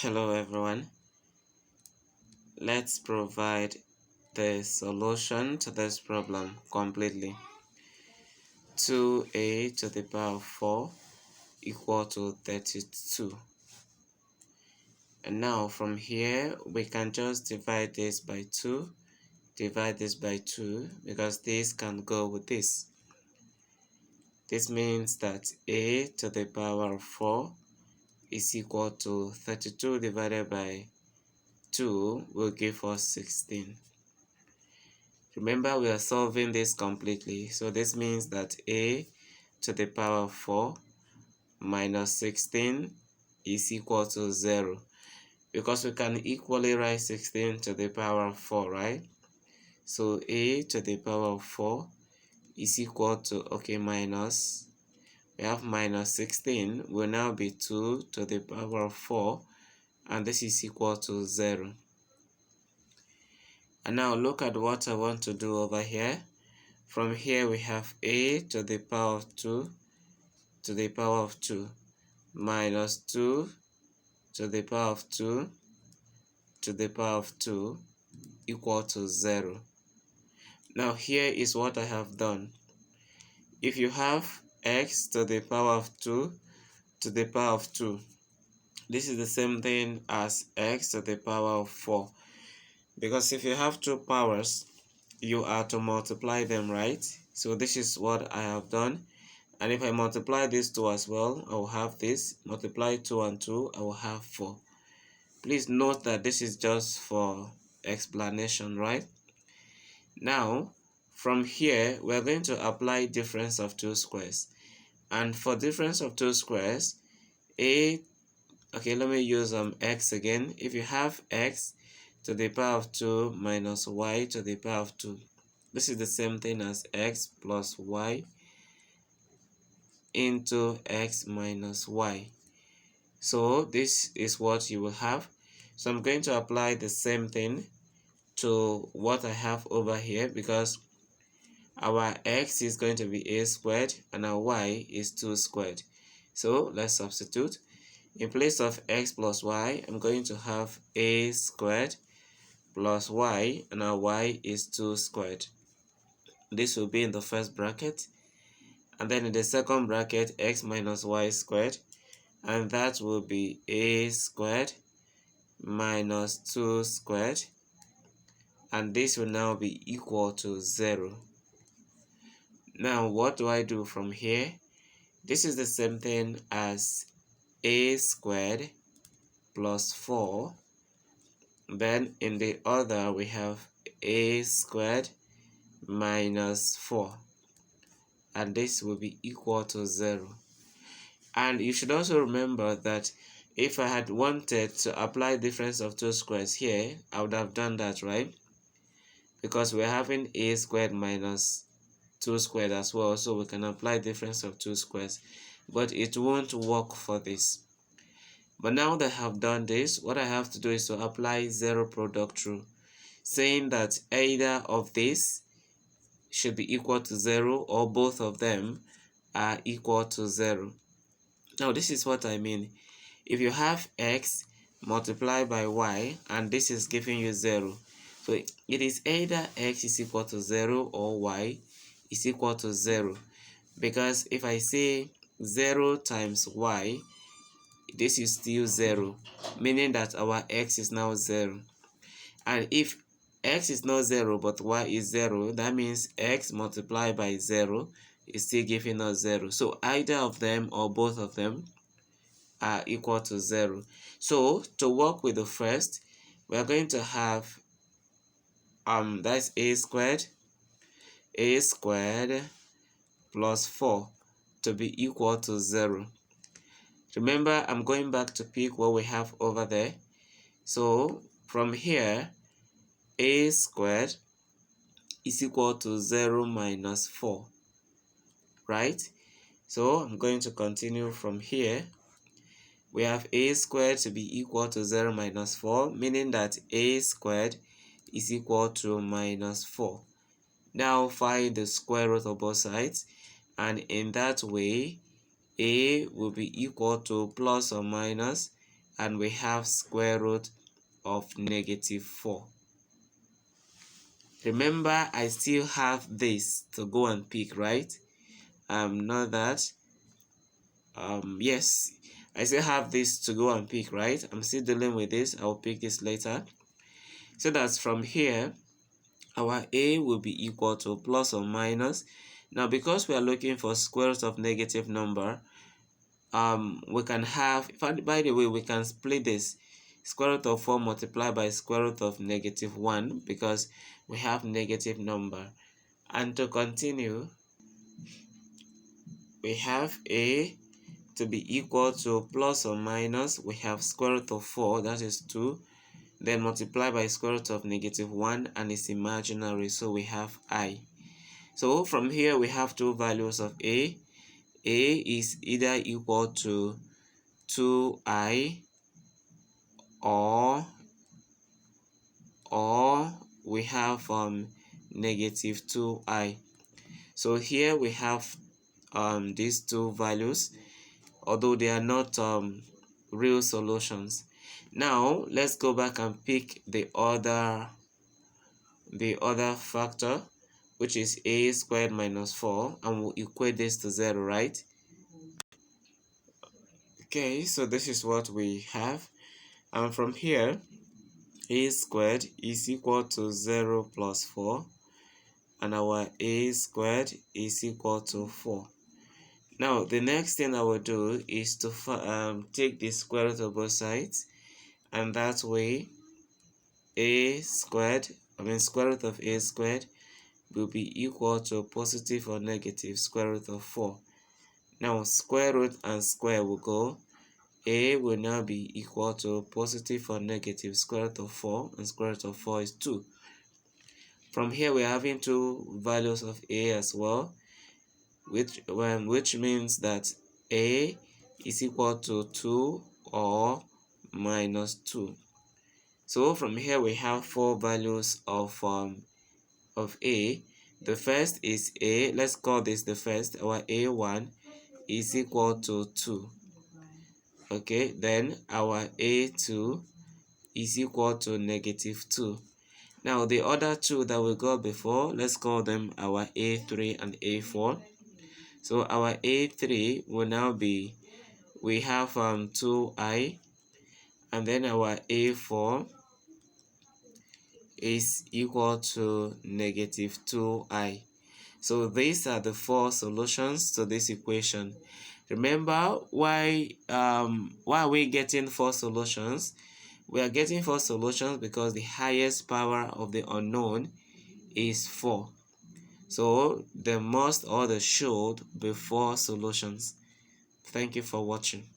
Hello everyone, let's provide the solution to this problem completely. 2a to the power of 4 equal to 32. And now from here we can just divide this by 2, because this can go with this. This means that a to the power of 4 is equal to 32 divided by 2 will give us 16. Remember, we are solving this completely, so this means that a to the power of 4 minus 16 is equal to 0, because we can equally write 16 to the power of 4, right? So a to the power of 4 is equal to, we have minus 16 will now be 2 to the power of 4, and this is equal to 0. And now look at what I want to do over here. From here we have a to the power of 2 to the power of 2 minus 2 to the power of 2 to the power of 2 equal to 0. Now here is what I have done. If you have x to the power of 2 to the power of 2, this is the same thing as x to the power of 4. Because if you have two powers, you are to multiply them, right? So this is what I have done. And if I multiply these two as well, I will have this. Multiply 2 and 2, I will have 4. Please note that this is just for explanation, right? Now, from here, we are going to apply difference of two squares. And for difference of two squares, let me use x again. If you have x to the power of 2 minus y to the power of 2, this is the same thing as x plus y into x minus y. So this is what you will have. So I'm going to apply the same thing to what I have over here, because our x is going to be a squared and our y is 2 squared. So let's substitute. In place of x plus y, I'm going to have a squared plus y, and our y is 2 squared. This will be in the first bracket, and then in the second bracket, x minus y squared, and that will be a squared minus 2 squared, and this will now be equal to 0. Now what do I do from here? This is the same thing as a squared plus 4. Then in the other we have a squared minus 4, and this will be equal to 0. And you should also remember that if I had wanted to apply difference of two squares here, I would have done that, right? Because we're having a squared minus 2 squared as well, so we can apply difference of two squares, but it won't work for this. But now that I have done this, what I have to do is to apply zero product rule, saying that either of these should be equal to 0 or both of them are equal to 0. Now this is what I mean. If you have x multiplied by y and this is giving you 0, so it is either x is equal to 0 or y is equal to 0, because if I say 0 times y, this is still 0, meaning that our x is now 0. And if x is not 0 but y is 0, that means x multiplied by 0 is still giving us 0. So either of them or both of them are equal to 0. So to work with the first, we are going to have that's a squared plus 4 to be equal to 0. Remember, I'm going back to pick what we have over there. So from here, a squared is equal to 0 minus 4, right? So I'm going to continue from here. We have a squared to be equal to 0 minus 4, meaning that a squared is equal to minus 4. Now find the square root of both sides, and in that way a will be equal to plus or minus, and we have square root of -4. Remember, I still have this to go and pick, right? Not that. Yes, I still have this to go and pick, right? I'm still dealing with this. I'll pick this later. So that's from here, our a will be equal to plus or minus. Now, because we are looking for square root of negative number, we can have, by the way, we can split this square root of 4 multiplied by square root of -1 because we have negative number. And to continue, we have a to be equal to plus or minus, we have square root of 4, that is 2, then multiply by square root of -1, and it's imaginary, so we have I. So from here we have two values of a. A is either equal to 2i or we have -2i. So here we have these two values, although they are not real solutions. Now let's go back and pick the other factor, which is a squared minus 4, and we'll equate this to 0, right? Okay, so this is what we have, and from here a squared is equal to 0 plus 4, and our a squared is equal to 4. Now the next thing I will do is to take the square root of both sides, and that way square root of a squared will be equal to positive or negative square root of 4. Now square root and square will go. A will now be equal to positive or negative square root of 4, and square root of 4 is 2. From here we're having two values of a as well, which means that a is equal to 2 or -2. So from here we have four values of a. The first is a. Let's call this the first. Our a1 is equal to 2. Okay, then our a2 is equal to -2. Now the other two that we got before, let's call them our a3 and a4. So our a3 will now be, we have 2i, and then our a4 is equal to -2i. So these are the four solutions to this equation. Remember, why are we getting four solutions? We are getting four solutions because the highest power of the unknown is 4. So there must or there should be 4 solutions. Thank you for watching.